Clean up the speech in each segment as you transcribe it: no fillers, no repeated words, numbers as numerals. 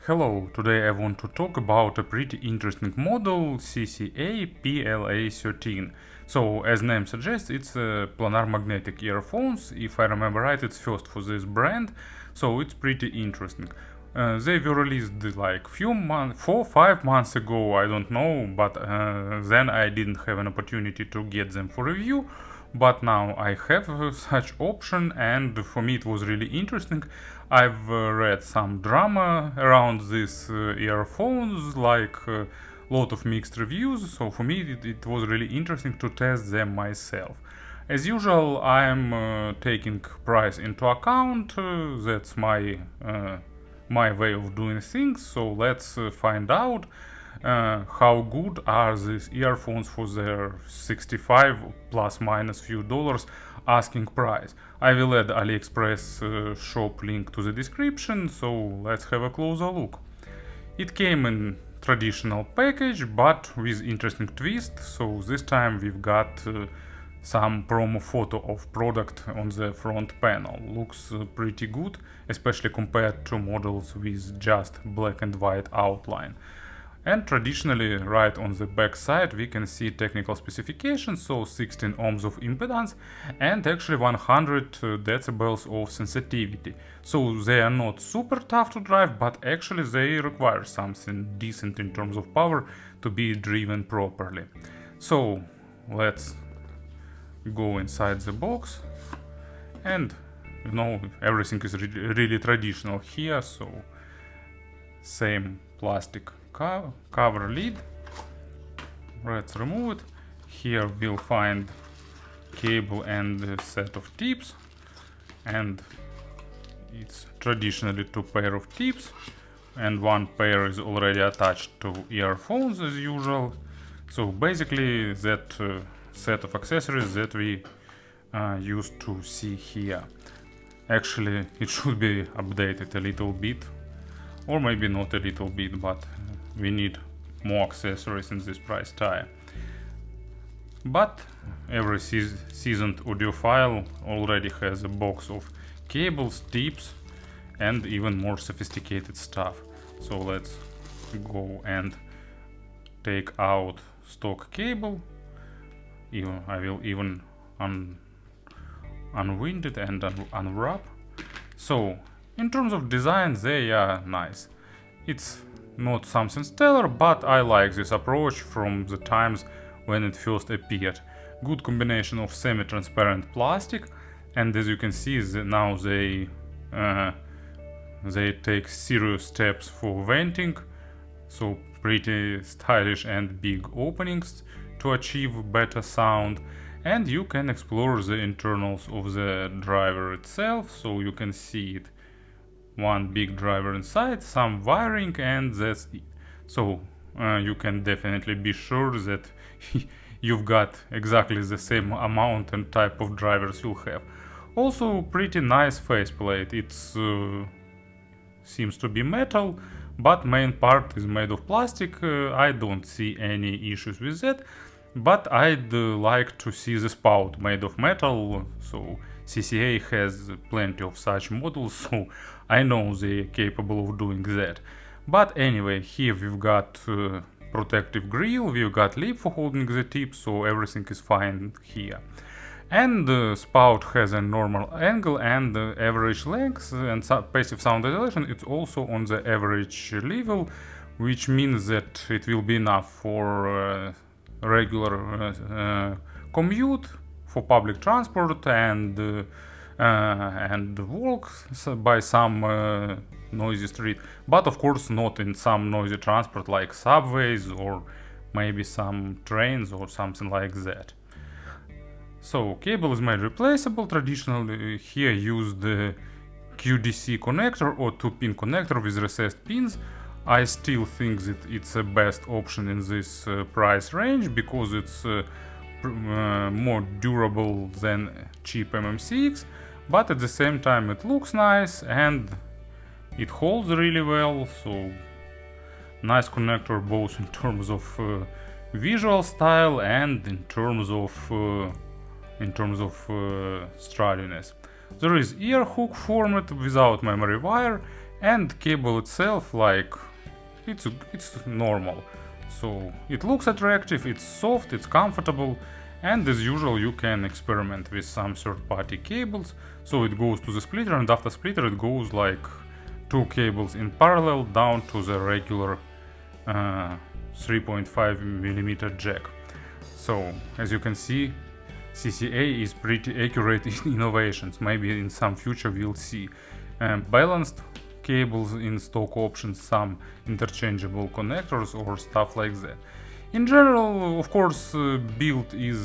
Hello, today I want to talk about a pretty interesting model, CCA PLA13. So, as name suggests, it's a planar magnetic earphones. If I remember right, it's first for this brand, so it's pretty interesting. They were released like few months, 4-5 months ago, I don't know, but then I didn't have an opportunity to get them for review. But now I have such option, and for me it was really interesting. I've read some drama around these earphones, like lot of mixed reviews, so for me it was really interesting to test them myself. As usual, I'm taking price into account. That's my way of doing things. So let's find out how good are these earphones for their 65 plus minus few dollars asking price. I will add AliExpress shop link to the description, so let's have a closer look. It came in traditional package but with interesting twist, so this time we've got some promo photo of product on the front panel. Looks pretty good, especially compared to models with just black and white outline. And traditionally, right on the back side, we can see technical specifications, so 16 ohms of impedance and actually 100 decibels of sensitivity. So they are not super tough to drive, but actually they require something decent in terms of power to be driven properly. So let's go inside the box, and everything is really traditional here, so same plastic cover lid. Let's remove it. Here we'll find cable and a set of tips, and it's traditionally two pair of tips, and one pair is already attached to earphones as usual. So basically that set of accessories that we used to see here. Actually, it should be updated a little bit, or maybe not a little bit, but we need more accessories in this price tag. But every seasoned audiophile already has a box of cables, tips, and even more sophisticated stuff. So let's go and take out stock cable. I will even unwind it and unwrap. So in terms of design, they are nice. It's not something stellar, but I like this approach from the times when it first appeared. Good combination of semi-transparent plastic, and as you can see, now they take serious steps for venting, so pretty stylish and big openings to achieve better sound. And you can explore the internals of the driver itself, so you can see it. One big driver inside, some wiring, and that's it. So you can definitely be sure that you've got exactly the same amount and type of drivers you'll have. Also pretty nice faceplate. It seems to be metal, but main part is made of plastic. I don't see any issues with that, but I'd like to see the spout made of metal. So CCA has plenty of such models, so I know they're capable of doing that. But anyway, here we've got protective grille, we've got lip for holding the tip, so everything is fine here. And the spout has a normal angle and average length, and passive sound isolation, it's also on the average level, which means that it will be enough for regular commute, for public transport, and walk by some noisy street, but of course not in some noisy transport like subways or maybe some trains or something like that. So cable is made replaceable. Traditionally here used the QDC connector or 2-pin connector with recessed pins. I still think that it's the best option in this price range because it's more durable than cheap MMCX, but at the same time it looks nice and it holds really well. So nice connector both in terms of visual style and in terms of sturdiness. There is ear hook format without memory wire, And cable itself, like, it's normal. So it looks attractive, it's soft, it's comfortable, and as usual you can experiment with some third-party cables. So it goes to the splitter, and after splitter it goes like two cables in parallel down to the regular 3.5mm jack. So as you can see, CCA is pretty accurate in innovations. Maybe in some future we'll see balanced cables in stock options, some interchangeable connectors or stuff like that. In general, of course, build is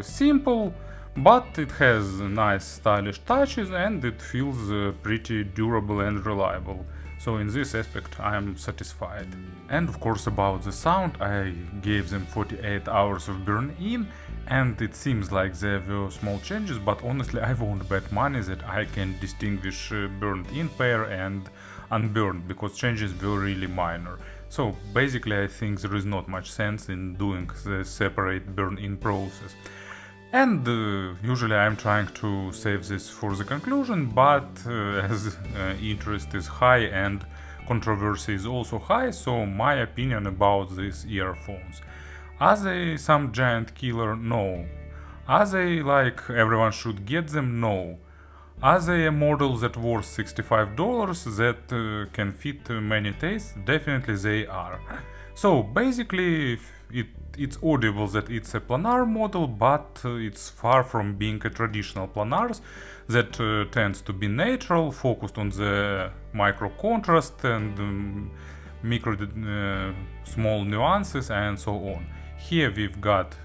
simple, but it has nice stylish touches and it feels pretty durable and reliable. So in this aspect I am satisfied. And of course about the sound, I gave them 48 hours of burn-in, and it seems like there were small changes, but honestly I won't bet money that I can distinguish burned-in pair and unburned, because changes were really minor. So basically I think there is not much sense in doing the separate burn-in process. And usually I'm trying to save this for the conclusion, but as interest is high and controversy is also high, so my opinion about these earphones. Are they some giant killer? No. Are they like everyone should get them? No. Are they a model that worth $65 that can fit many tastes? Definitely they are. So basically it's audible that it's a planar model, but it's far from being a traditional planars that tends to be natural, focused on the micro contrast and micro small nuances and so on. Here we've got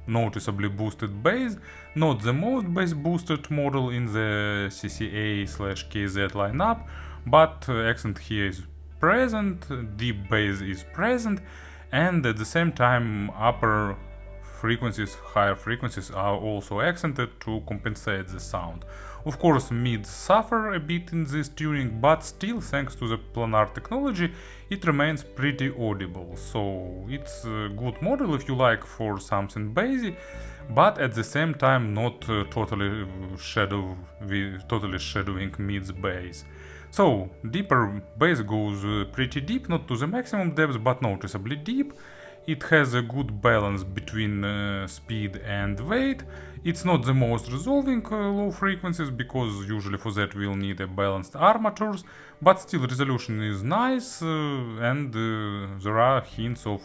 noticeably boosted bass, not the most bass boosted model in the CCA/KZ lineup, but accent here is present, deep bass is present, and at the same time upper frequencies, higher frequencies are also accented to compensate the sound. Of course mids suffer a bit in this tuning, but still thanks to the planar technology it remains pretty audible. So it's a good model if you like for something bassy, but at the same time not totally shadowing mids bass. So deeper bass goes pretty deep, not to the maximum depth, but noticeably deep. It has a good balance between speed and weight. It's not the most resolving low frequencies, because usually for that we'll need a balanced armatures, but still resolution is nice, and there are hints of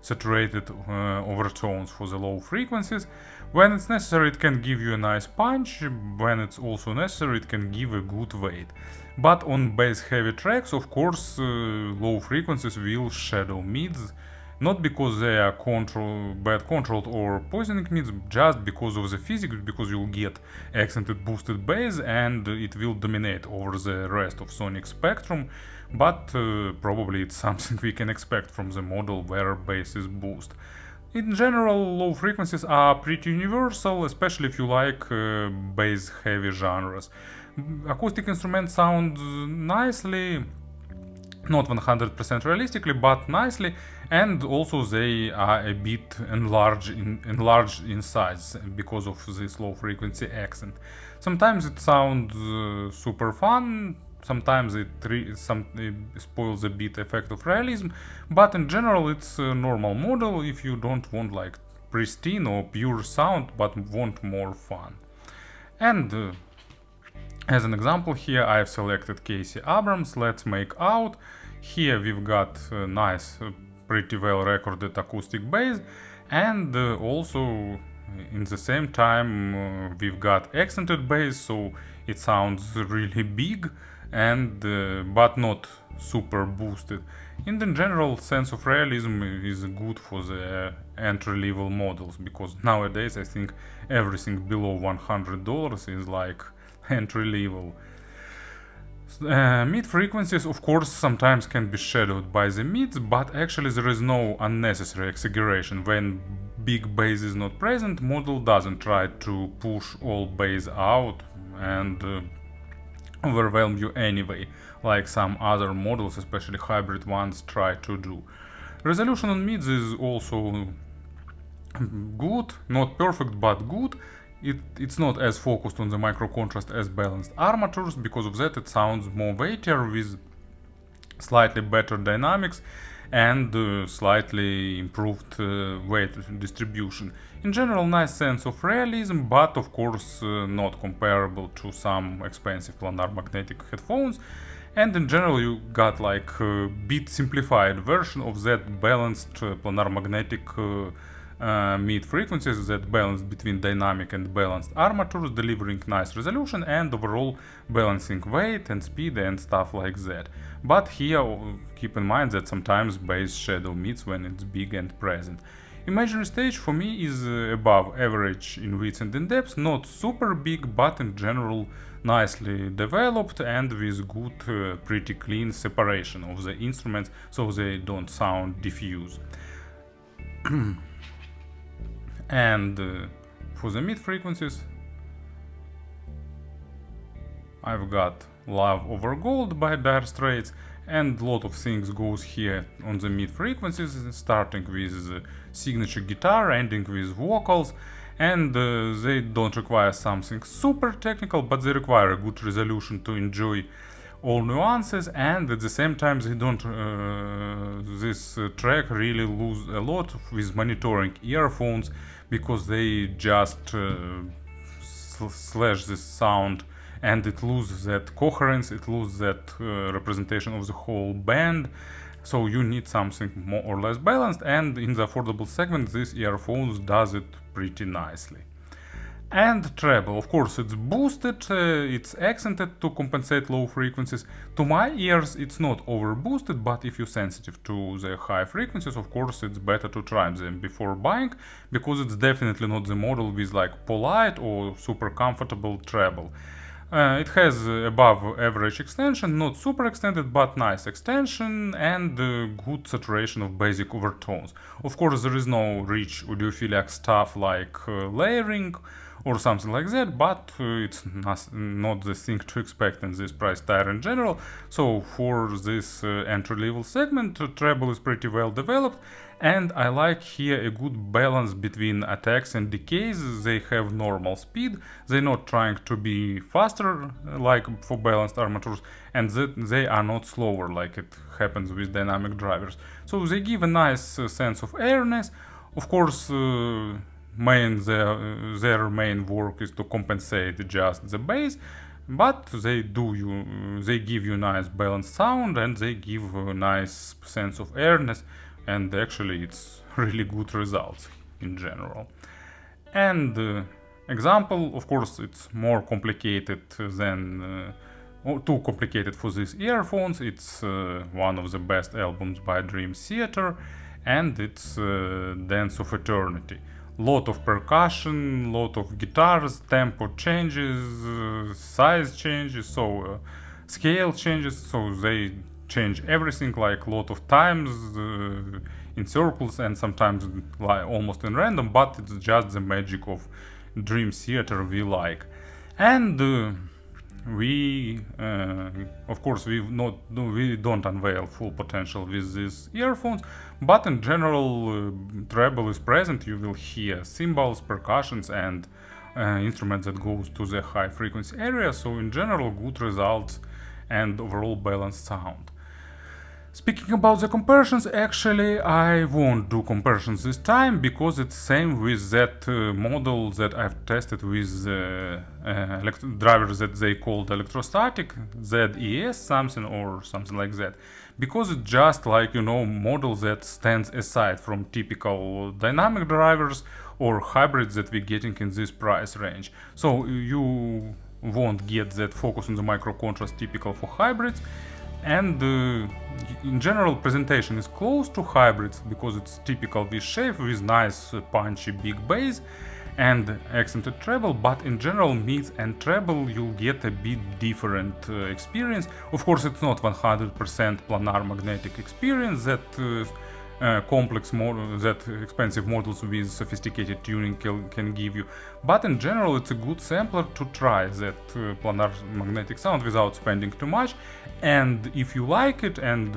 saturated overtones for the low frequencies. When it's necessary it can give you a nice punch, when it's also necessary it can give a good weight. But on bass heavy tracks, of course, low frequencies will shadow mids, not because they are bad controlled or poisoning mids, just because of the physics, because you'll get accented boosted bass and it will dominate over the rest of sonic spectrum, but probably it's something we can expect from the model where bass is boosted. In general, low frequencies are pretty universal, especially if you like bass heavy genres. Acoustic instruments sound nicely, not 100% realistically, but nicely, and also they are a bit enlarged in size because of this low frequency accent. Sometimes it sounds super fun, sometimes it spoils a bit effect of realism, but in general it's a normal model if you don't want like pristine or pure sound, but want more fun. And as an example here I've selected Casey Abrams Let's Make Out. Here we've got a nice, pretty well recorded acoustic bass, and also in the same time we've got accented bass, so it sounds really big and but not super boosted. In the general sense of realism is good for the entry-level models, because nowadays I think everything below $100 is like entry-level. Mid frequencies of course sometimes can be shadowed by the mids, but actually there is no unnecessary exaggeration. When big bass is not present, model doesn't try to push all bass out and overwhelm you anyway, like some other models, especially hybrid ones, try to do. Resolution on mids is also good, not perfect but good. it's not as focused on the micro contrast as balanced armatures. Because of that, it sounds more weightier with slightly better dynamics and slightly improved weight distribution. In general, nice sense of realism, but of course not comparable to some expensive planar magnetic headphones. And in general, you got like a bit simplified version of that balanced planar magnetic mid frequencies, that balance between dynamic and balanced armatures, delivering nice resolution and overall balancing weight and speed and stuff like that. But here keep in mind that sometimes bass shadow meets when it's big and present. Imaginary stage for me is above average in width and in depth, not super big, but in general nicely developed and with good, pretty clean separation of the instruments, so they don't sound diffuse. And for the mid frequencies, I've got Love Over Gold by Straits, and a lot of things goes here on the mid frequencies, starting with signature guitar, ending with vocals, and they don't require something super technical, but they require a good resolution to enjoy all nuances, and at the same time they don't this track really lose a lot with monitoring earphones, because they just slash this sound and it loses that coherence, it loses that representation of the whole band. So you need something more or less balanced, and in the affordable segment this earphones does it pretty nicely. And treble, of course, it's boosted, it's accented to compensate low frequencies. To my ears it's not over boosted, but if you're sensitive to the high frequencies, of course it's better to try them before buying, because it's definitely not the model with like polite or super comfortable treble. It has above average extension, not super extended, but nice extension and good saturation of basic overtones. Of course there is no rich audiophilic stuff like layering or something like that, but it's not the thing to expect in this price tier in general. So for this entry-level segment, treble is pretty well developed, and I like here a good balance between attacks and decays. They have normal speed, they're not trying to be faster like for balanced armatures, and they are not slower like it happens with dynamic drivers. So they give a nice sense of airiness. Of course, their main work is to compensate just the bass, but they give you nice balanced sound, and they give a nice sense of airiness, and actually it's really good results in general. And example, of course it's more complicated than too complicated for these earphones. It's one of the best albums by Dream Theater, and it's Dance of Eternity. Lot of percussion, lot of guitars, tempo changes, size changes, so scale changes, so they change everything like a lot of times in circles and sometimes like almost in random, but it's just the magic of Dream Theater we like. And we of course we don't unveil full potential with these earphones, but in general treble is present. You will hear cymbals, percussions, and instruments that goes to the high frequency area, so in general good results and overall balanced sound. Speaking about the comparisons, actually I won't do comparisons this time, because it's same with that model that I've tested with drivers that they called electrostatic, ZES something or something like that, because it's just like, you know, model that stands aside from typical dynamic drivers or hybrids that we're getting in this price range. So you won't get that focus on the micro contrast typical for hybrids. And in general presentation is close to hybrids, because it's typical V shape with nice punchy big bass and accented treble, but in general mids and treble you'll get a bit different experience. Of course it's not 100% planar magnetic experience that complex model that expensive models with sophisticated tuning can give you, but in general it's a good sampler to try that planar magnetic sound without spending too much. And if you like it, and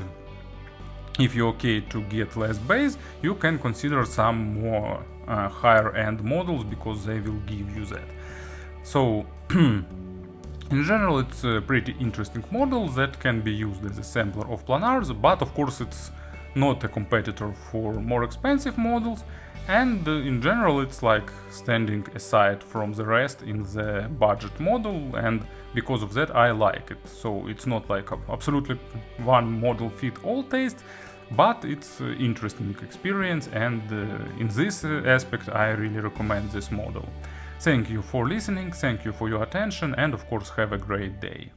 if you're okay to get less bass, you can consider some more higher end models, because they will give you that. So in general, it's a pretty interesting model that can be used as a sampler of planars, but of course it's not a competitor for more expensive models, and in general it's like standing aside from the rest in the budget model, and because of that I like it. So it's not like absolutely one model fit all tastes, but it's interesting experience, and in this aspect I really recommend this model. Thank you for listening, thank you for your attention, and of course have a great day.